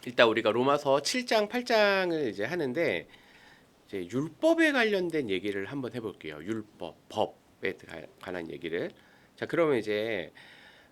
일단 우리가 로마서 7장, 8장을 이제 하는데 이제 율법에 관련된 얘기를 한번 해볼게요. 율법, 법에 관한 얘기를. 자, 그러면 이제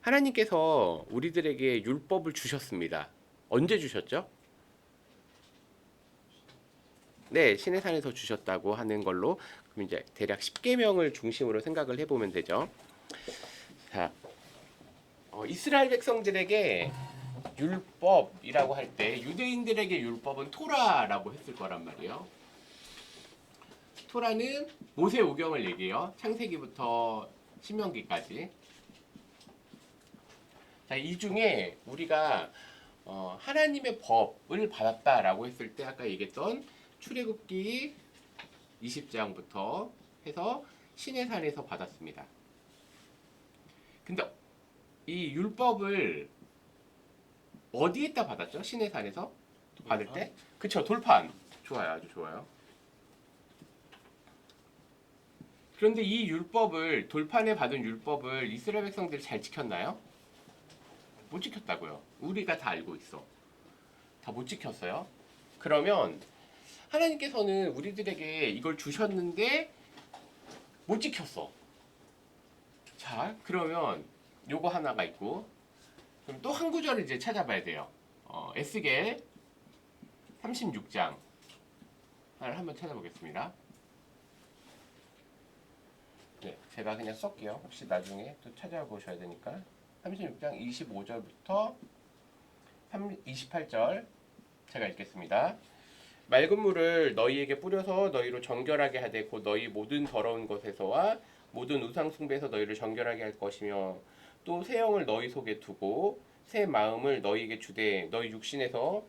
하나님께서 우리들에게 율법을 주셨습니다. 언제 주셨죠? 네, 신의 산에서 주셨다고 하는 걸로 그럼 이제 대략 10계명을 중심으로 생각을 해보면 되죠. 자, 이스라엘 백성들에게 율법이라고 할 때 유대인들에게 율법은 토라라고 했을 거란 말이에요. 토라는 모세 오경을 얘기해요. 창세기부터 신명기까지. 자, 이 중에 우리가 하나님의 법을 받았다라고 했을 때 아까 얘기했던 출애굽기 20장부터 해서 신의 산에서 받았습니다. 근데 이 율법을 어디에다 받았죠? 신의 산에서 받을 때? 그쵸, 돌판. 좋아요, 아주 좋아요. 그런데 이 율법을 돌판에 받은 율법을 이스라엘 백성들이 잘 지켰나요? 못 지켰다고요. 우리가 다 알고 있어. 다 못 지켰어요. 그러면 하나님께서는 우리들에게 이걸 주셨는데 못 지켰어. 자, 그러면 요거 하나가 있고 그럼 또 한 구절을 이제 찾아봐야 돼요. 에스겔 36장을 한번 찾아보겠습니다. 네, 제가 그냥 쓸게요. 혹시 나중에 또 찾아보셔야 되니까. 36장 25절부터 28절 제가 읽겠습니다. 맑은 물을 너희에게 뿌려서 너희로 정결하게 하되 곧 너희 모든 더러운 것에서와 모든 우상 숭배에서 너희를 정결하게 할 것이며 또 새 영을 너희 속에 두고 새 마음을 너희에게 주되 너희 육신에서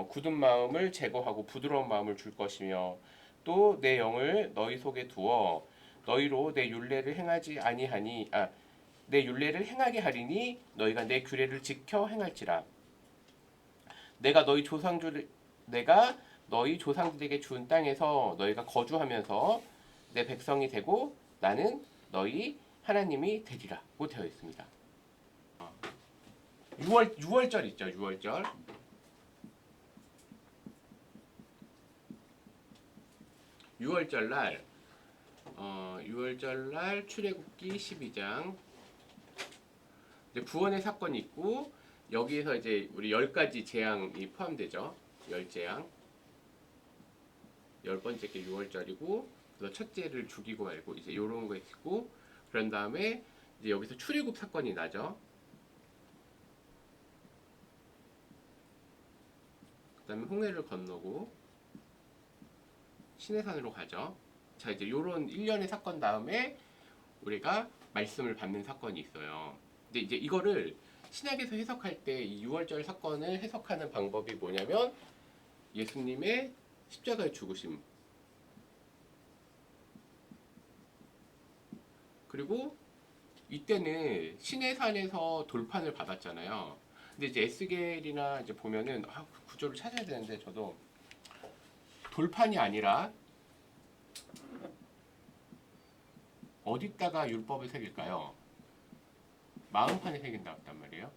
굳은 마음을 제거하고 부드러운 마음을 줄 것이며 또 내 영을 너희 속에 두어 너희로 내 율례를 행하지 아니하니 내 율례를 행하게 하리니 너희가 내 규례를 지켜 행할지라 내가 내가 너희 조상들에게 준 땅에서 너희가 거주하면서 내 백성이 되고 나는 너희 하나님이 되리라고 되어 있습니다. 6월절 있죠. 6월절. 6월절 날 6월절 날 출애굽기 12장 이제 구원의 사건이 있고 여기에서 이제 우리 10가지 재앙이 포함되죠. 10재앙. 10번째 게 6월절이고 그래서 첫째를 죽이고 말고 이제 요런 거 있고 그런 다음에 이제 여기서 출애굽 사건이 나죠. 그다음에 홍해를 건너고 시내산으로 가죠. 자, 이제 요런 일련의 사건 다음에 우리가 말씀을 받는 사건이 있어요. 근데 이제 이거를 신약에서 해석할 때 이 6월절 사건을 해석하는 방법이 뭐냐면 예수님의 십자가의 죽으심 그리고 이때는 시내산에서 돌판을 받았잖아요. 근데 이제 에스겔이나 이제 보면은 그 구조를 찾아야 되는데 저도 돌판이 아니라 어디다가 율법을 새길까요? 마음판에 새긴다 했단 말이에요.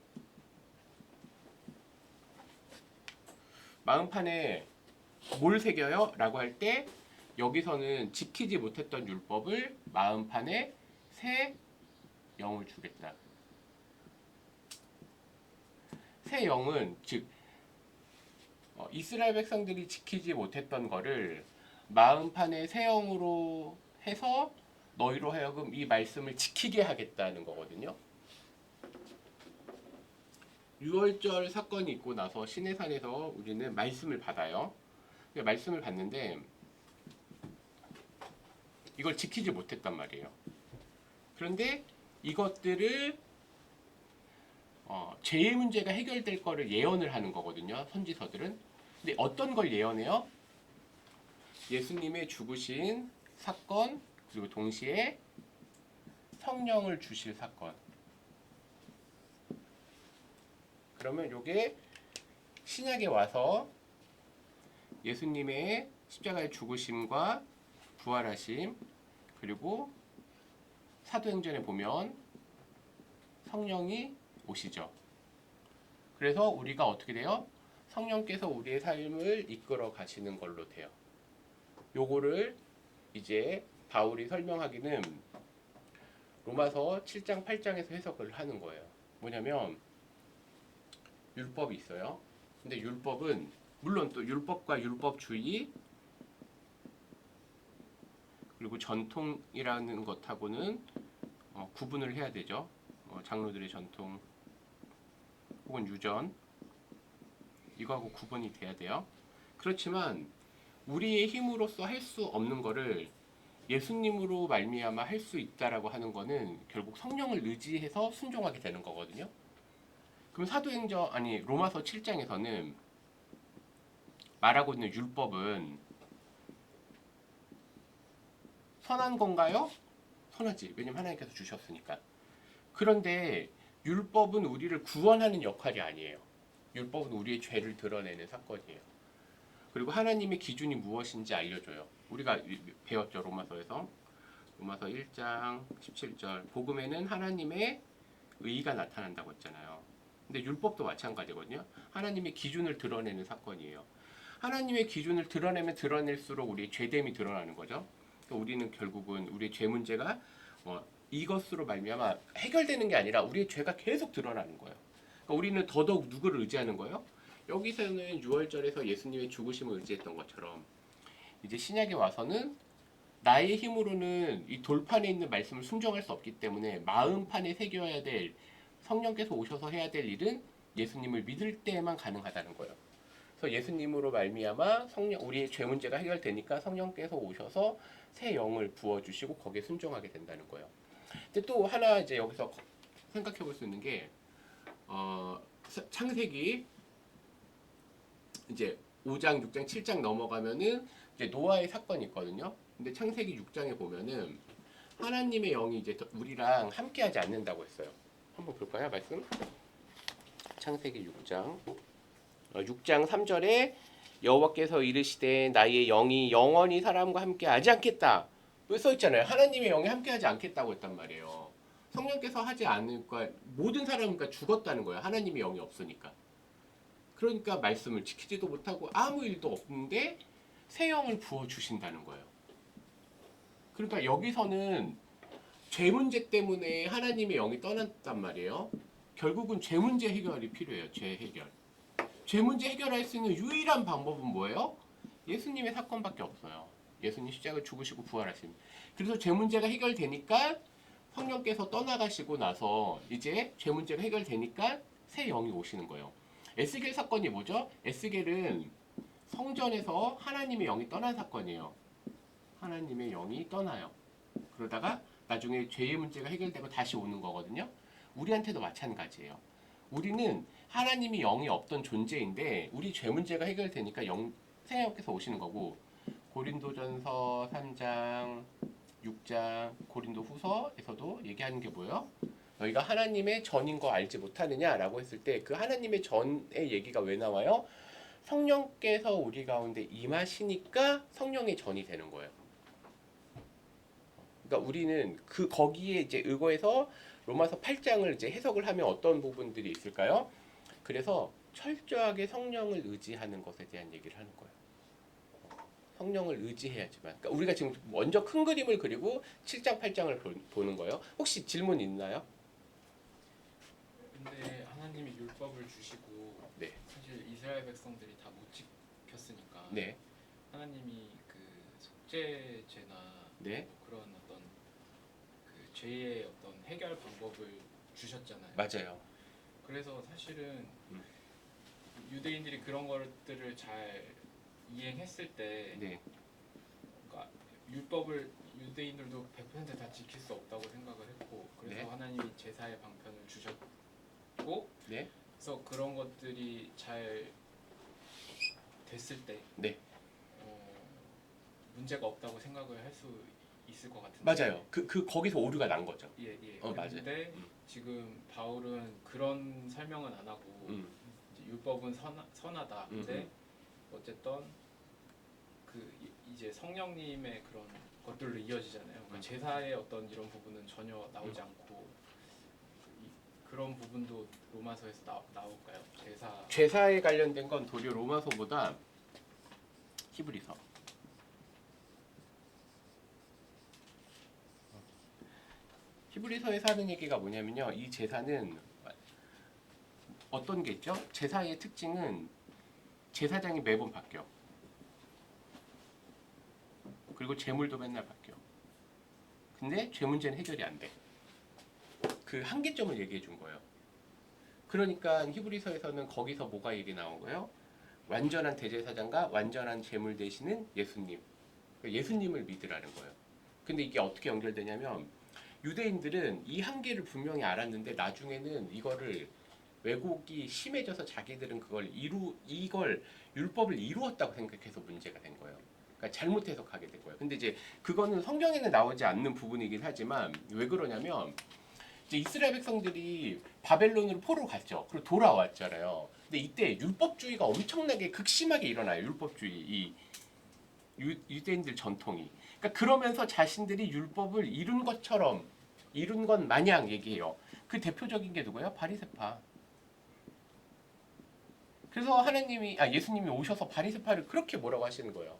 마음판에 뭘 새겨요? 라고 할 때 여기서는 지키지 못했던 율법을 마음판에 새 영을 주겠다. 새 영은 즉 이스라엘 백성들이 지키지 못했던 거를 마음판에 새 영으로 해서 너희로 하여금 이 말씀을 지키게 하겠다는 거거든요. 6월절 사건이 있고 나서 시내산에서 우리는 말씀을 받아요. 말씀을 받는데 이걸 지키지 못했단 말이에요. 그런데 이것들을 죄의 문제가 해결될 거를 예언을 하는 거거든요. 선지서들은. 근데 어떤 걸 예언해요? 예수님의 죽으신 사건 그리고 동시에 성령을 주실 사건. 그러면 이게 신약에 와서 예수님의 십자가의 죽으심과 부활하심 그리고 사도행전에 보면 성령이 오시죠. 그래서 우리가 어떻게 돼요? 성령께서 우리의 삶을 이끌어 가시는 걸로 돼요. 요거를 이제 바울이 설명하기는 로마서 7장 8장에서 해석을 하는 거예요. 뭐냐면 율법이 있어요. 근데 율법은 물론 또 율법과 율법주의 그리고 전통이라는 것하고는 구분을 해야 되죠. 장로들의 전통 혹은 유전 이거하고 구분이 돼야 돼요. 그렇지만 우리의 힘으로서 할 수 없는 거를 예수님으로 말미암아 할 수 있다라고 하는 거는 결국 성령을 의지해서 순종하게 되는 거거든요. 그럼 사도행전 아니 로마서 7장에서는 말하고 있는 율법은 선한 건가요? 선하지. 왜냐면 하나님께서 주셨으니까. 그런데 율법은 우리를 구원하는 역할이 아니에요. 율법은 우리의 죄를 드러내는 사건이에요. 그리고 하나님의 기준이 무엇인지 알려줘요. 우리가 배웠죠. 로마서에서. 로마서 1장 17절. 복음에는 하나님의 의의가 나타난다고 했잖아요. 근데 율법도 마찬가지거든요. 하나님의 기준을 드러내는 사건이에요. 하나님의 기준을 드러내면 드러낼수록 우리의 죄됨이 드러나는 거죠. 그러니까 우리는 결국은 우리의 죄 문제가 이것으로 말미암아 해결되는 게 아니라 우리의 죄가 계속 드러나는 거예요. 그러니까 우리는 더더욱 누구를 의지하는 거예요? 여기서는 6월절에서 예수님의 죽으심을 의지했던 것처럼 이제 신약에 와서는 나의 힘으로는 이 돌판에 있는 말씀을 순종할 수 없기 때문에 마음판에 새겨야 될 성령께서 오셔서 해야 될 일은 예수님을 믿을 때에만 가능하다는 거예요. 그래서 예수님으로 말미암아 성령 우리의 죄 문제가 해결되니까 성령께서 오셔서 새 영을 부어 주시고 거기에 순종하게 된다는 거예요. 근데 또 하나 이제 여기서 생각해 볼 수 있는 게 창세기 이제 5장, 6장, 7장 넘어가면은 이제 노아의 사건이 있거든요. 근데 창세기 6장에 보면은 하나님의 영이 이제 우리랑 함께하지 않는다고 했어요. 한번 볼까요, 말씀? 창세기 6장 6장 3절에 여호와께서 이르시되 나의 영이 영원히 사람과 함께하지 않겠다. 왜 써있잖아요. 하나님의 영이 함께하지 않겠다고 했단 말이에요. 성령께서 하지 않을까 모든 사람은 그러니까 죽었다는 거예요. 하나님의 영이 없으니까. 그러니까 말씀을 지키지도 못하고 아무 일도 없는데 새 영을 부어 주신다는 거예요. 그러니까 여기서는 죄 문제 때문에 하나님의 영이 떠났단 말이에요. 결국은 죄 문제 해결이 필요해요. 죄 해결. 죄 문제 해결할 수 있는 유일한 방법은 뭐예요? 예수님의 사건밖에 없어요. 예수님 십자가를 죽으시고 부활하심. 그래서 죄 문제가 해결되니까 성령께서 떠나가시고 나서 이제 죄 문제가 해결되니까 새 영이 오시는 거예요. 에스겔 사건이 뭐죠? 에스겔은 성전에서 하나님의 영이 떠난 사건이에요. 하나님의 영이 떠나요. 그러다가 나중에 죄의 문제가 해결되고 다시 오는 거거든요. 우리한테도 마찬가지예요. 우리는 하나님이 영이 없던 존재인데 우리 죄 문제가 해결되니까 생명께서 오시는 거고 고린도전서 3장, 6장, 고린도후서에서도 얘기하는 게 뭐예요? 너희가 하나님의 전인 거 알지 못하느냐라고 했을 때 그 하나님의 전의 얘기가 왜 나와요? 성령께서 우리 가운데 임하시니까 성령의 전이 되는 거예요. 그러니까 우리는 거기에 이제 의거해서 로마서 8장을 이제 해석을 하면 어떤 부분들이 있을까요? 그래서 철저하게 성령을 의지하는 것에 대한 얘기를 하는 거예요. 성령을 의지해야지만. 그러니까 우리가 지금 먼저 큰 그림을 그리고 7장, 8장을 보는 거예요. 혹시 질문 있나요? 근데 하나님이 율법을 주시고 네. 사실 이스라엘 백성들이 다 못 지켰으니까 네. 하나님이 그 속죄제나 네. 뭐 그런 어떤 그 죄의 어떤 해결 방법을 주셨잖아요. 맞아요. 그래서 사실은 유대인들이 그런 것들을 잘 이행했을 때 네. 그러니까 율법을 유대인들도 100% 다 지킬 수 없다고 생각을 했고 그래서 네. 하나님이 제사의 방편을 주셨고 네. 그래서 그런 것들이 잘 됐을 때 네. 문제가 없다고 생각을 할 수 있을 것 같은데 맞아요. 거기서 오류가 난 거죠. 예, 예. 맞아요. 근데 지금 바울은 그런 설명은 안 하고 이제 율법은 선하다. 근데 어쨌든 그 이제 성령님의 그런 것들로 이어지잖아요. 그러니까 제사의 어떤 이런 부분은 전혀 나오지 않고 그런 부분도 로마서에서 나올까요? 제사. 제사에 관련된 건 도리어 로마서보다 히브리서. 히브리서에서 하는 얘기가 뭐냐면요. 이 제사는 어떤 게 있죠? 제사의 특징은 제사장이 매번 바뀌어. 그리고 제물도 맨날 바뀌어. 근데 죄 문제는 해결이 안 돼. 그 한계점을 얘기해 준 거예요. 그러니까 히브리서에서는 거기서 뭐가 얘기 나온 거예요? 완전한 대제사장과 완전한 제물 되시는 예수님. 예수님을 믿으라는 거예요. 근데 이게 어떻게 연결되냐면 유대인들은 이 한계를 분명히 알았는데 나중에는 이거를 왜곡이 심해져서 자기들은 이걸 율법을 이루었다고 생각해서 문제가 된 거예요. 그러니까 잘못 해석하게 된 거예요. 근데 이제 그거는 성경에는 나오지 않는 부분이긴 하지만 왜 그러냐면 이제 이스라엘 백성들이 바벨론으로 포로로 갔죠. 그리고 돌아왔잖아요. 근데 이때 율법주의가 엄청나게 극심하게 일어나요. 율법주의 이 유대인들 전통이. 그러니까 그러면서 자신들이 율법을 이룬 건 마냥 얘기해요. 그 대표적인 게 누구예요? 바리새파. 그래서 예수님이 오셔서 바리새파를 그렇게 뭐라고 하시는 거예요.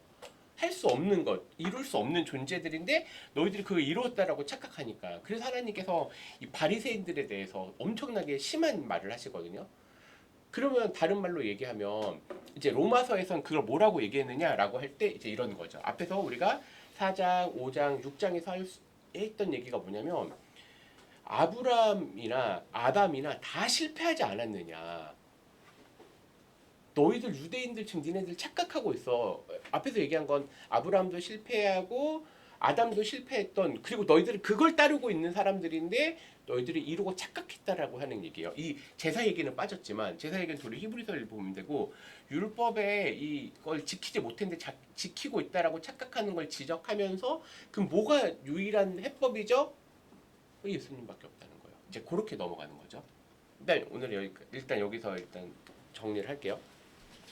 할 수 없는 것, 이룰 수 없는 존재들인데 너희들이 그걸 이루었다라고 착각하니까. 그래서 하나님께서 이 바리새인들에 대해서 엄청나게 심한 말을 하시거든요. 그러면 다른 말로 얘기하면 이제 로마서에선 그걸 뭐라고 얘기했느냐라고 할 때 이제 이런 거죠. 앞에서 우리가 4장, 5장, 6장에서 했던 얘기가 뭐냐면 아브라함이나 아담이나 다 실패하지 않았느냐. 너희들 유대인들 지금 니네들 착각하고 있어. 앞에서 얘기한 건 아브라함도 실패하고 아담도 실패했던 그리고 너희들이 그걸 따르고 있는 사람들인데 너희들이 이루고 착각했다라고 하는 얘기예요. 이 제사 얘기는 빠졌지만 제사 얘기는 도리 히브리서를 보면 되고 율법에 이걸 지키지 못했는데 지키고 있다라고 착각하는 걸 지적하면서 그 뭐가 유일한 해법이죠? 예수님밖에 없다는 거예요. 이제 그렇게 넘어가는 거죠. 일단 오늘 일단 여기서 일단 정리를 할게요.